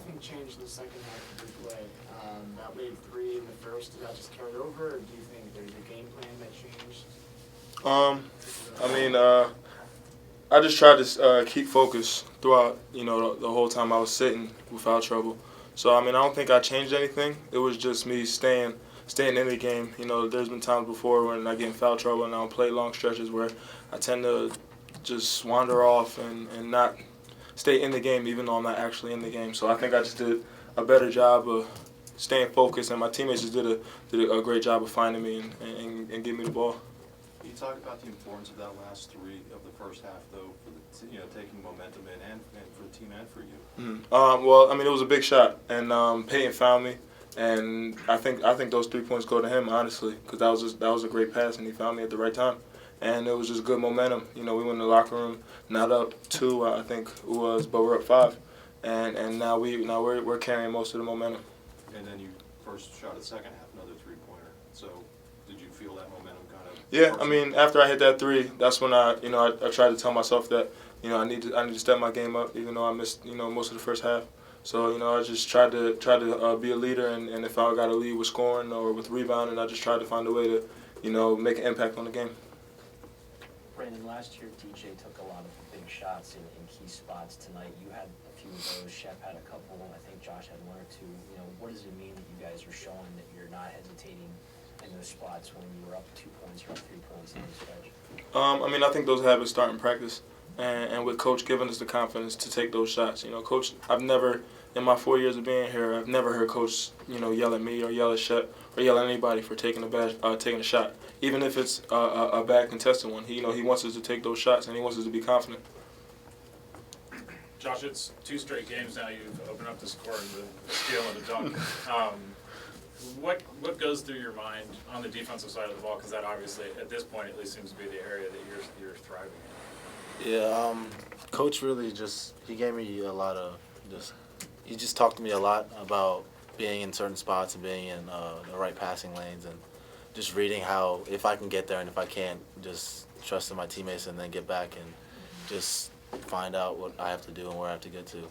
think changed in the second half of your play? That late three in the first, did that just carry over, or do you think there's a game plan that changed? I just tried to keep focused throughout, the whole time I was sitting with foul trouble. So, I don't think I changed anything. It was just me staying in the game. There's been times before when I get in foul trouble and I don't play long stretches where I tend to just wander off and not stay in the game even though I'm not actually in the game. So I think I just did a better job of staying focused, and my teammates just did a great job of finding me and getting me the ball. You talk about the importance of that last three of the first half, though, for taking momentum in and for the team and for you. Mm-hmm. It was a big shot, and Peyton found me, and I think those 3 points go to him, honestly, because that was a great pass, and he found me at the right time, and it was just good momentum. We went in the locker room not up 2, I think it was, but we're up 5, and now we're carrying most of the momentum. And then you first shot at second half, another 3-pointer. So did you feel that momentum kind of? Yeah, after I hit that 3, that's when I tried to tell myself that I need to step my game up, even though I missed most of the first half. So I just tried to be a leader, and if I got to lead with scoring or with rebounding, I just tried to find a way to make an impact on the game. Brandon, last year DJ took a lot of big shots in key spots. Tonight you had a few of those. Shep had a couple. I think Josh had 1 or 2. What does it mean that you guys are showing that you're not hesitating in those spots when you were up 2 points or up 3 points in the stretch? I think those habits start in practice, and with Coach giving us the confidence to take those shots. Coach, I've never, in my 4 years of being here, I've never heard Coach, yell at me or yell at Shep or yell at anybody for taking a shot, even if it's a bad contested one. He wants us to take those shots, and he wants us to be confident. Josh, it's 2 straight games now you've opened up the score and the steal and the dunk. What goes through your mind on the defensive side of the ball? Because that obviously, at this point, at least seems to be the area that you're thriving in. Yeah, Coach really he gave me a lot of he just talked to me a lot about being in certain spots and being in the right passing lanes and just reading how, if I can get there and if I can't, just trusting my teammates and then get back and just find out what I have to do and where I have to get to.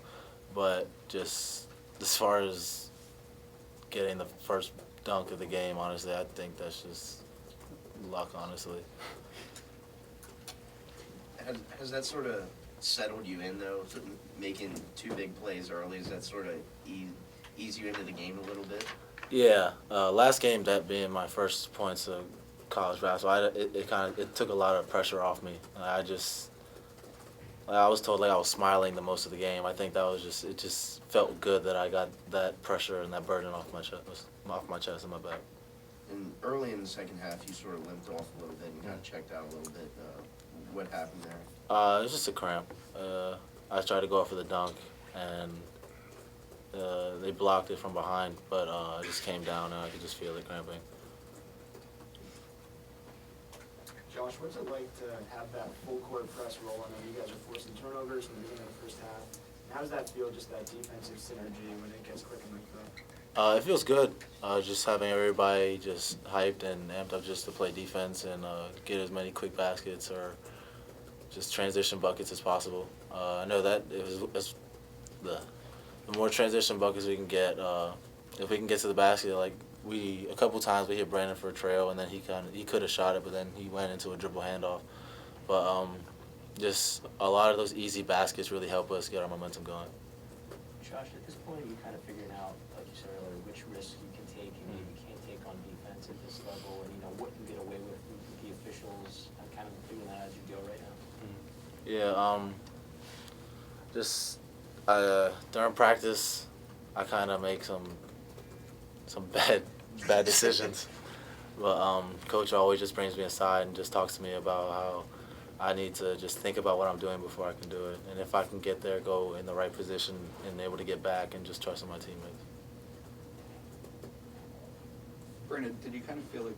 But just as far as getting the first dunk of the game, honestly, I think that's just luck, honestly. Has that sort of settled you in, though, making 2 big plays early? Does that sort of ease you into the game a little bit? Yeah, last game, that being my first points of college basketball, it took a lot of pressure off me. I was told I was smiling the most of the game. I think it just felt good that I got that pressure and that burden off my chest and my back. And early in the second half, you sort of limped off a little bit and got checked out a little bit. What happened there? It was just a cramp. I tried to go out for the dunk, and they blocked it from behind, but I just came down and I could just feel it cramping. Josh, what's it like to have that full court press roll? I know you guys are forcing turnovers in the beginning of the first half. How does that feel, just that defensive synergy when it gets clicking like that? It feels good. Just having everybody just hyped and amped up just to play defense and get as many quick baskets or just transition buckets as possible. I know that the more transition buckets we can get, if we can get to the basket, like a couple times we hit Brandon for a trail and then he could have shot it, but then he went into a dribble handoff. But just a lot of those easy baskets really help us get our momentum going. Josh, at this point, are you kind of figuring out, like you said earlier, which risks you can take and maybe can't take on defense at this level, and what you get away with the officials? I'm kind of figuring that as you go right now. Yeah, during practice, I kind of make some bad decisions, but Coach always just brings me aside and just talks to me about how I need to just think about what I'm doing before I can do it, and if I can get there, go in the right position and able to get back and just trust in my teammates. Brandon, did you kind of feel like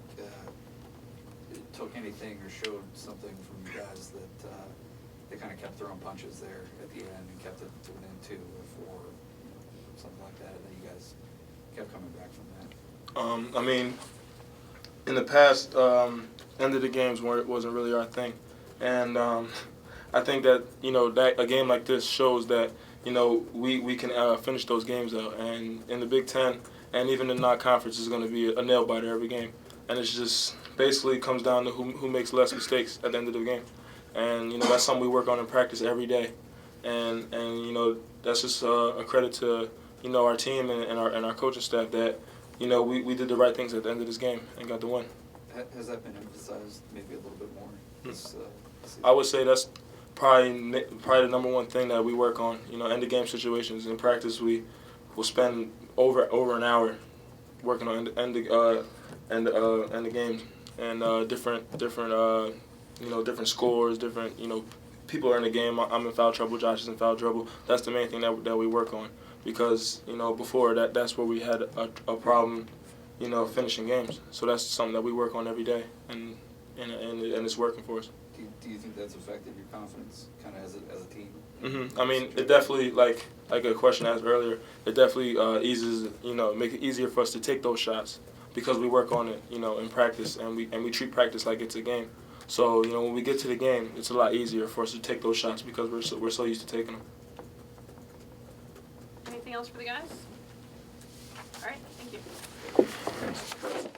it took anything or showed something from you guys that they kind of kept throwing punches there at the end and kept it to an end 2 or 4, something like that, and then you guys kept coming back from that? In the past, end of the games wasn't really our thing. And I think that, that a game like this shows that you know, we can finish those games out. And in the Big Ten and even in non-conference, is going to be a nail biter every game. And it's just basically comes down to who makes less mistakes at the end of the game. And, you know, that's something we work on in practice every day. And you know, that's just a credit to, you know, our team and our coaching staff that, you know, we did the right things at the end of this game and got the win. Has that been emphasized maybe a little bit more this season? I would say that's probably the number one thing that we work on. You know, end of game situations. In practice, we will spend over an hour working on end the games and different you know, different scores, different, you know, people are in the game. I'm in foul trouble. Josh is in foul trouble. That's the main thing that we work on, because, you know, before that's where we had a problem, you know, finishing games. So that's something that we work on every day, and it's working for us. Do you think that's affected your confidence, kind of as a team? I mean, it definitely, like a question asked earlier, it definitely eases, you know, make it easier for us to take those shots because we work on it, you know, in practice, and we treat practice like it's a game. So, you know, when we get to the game, it's a lot easier for us to take those shots because we're so used to taking them. Anything else for the guys? All right, thank you.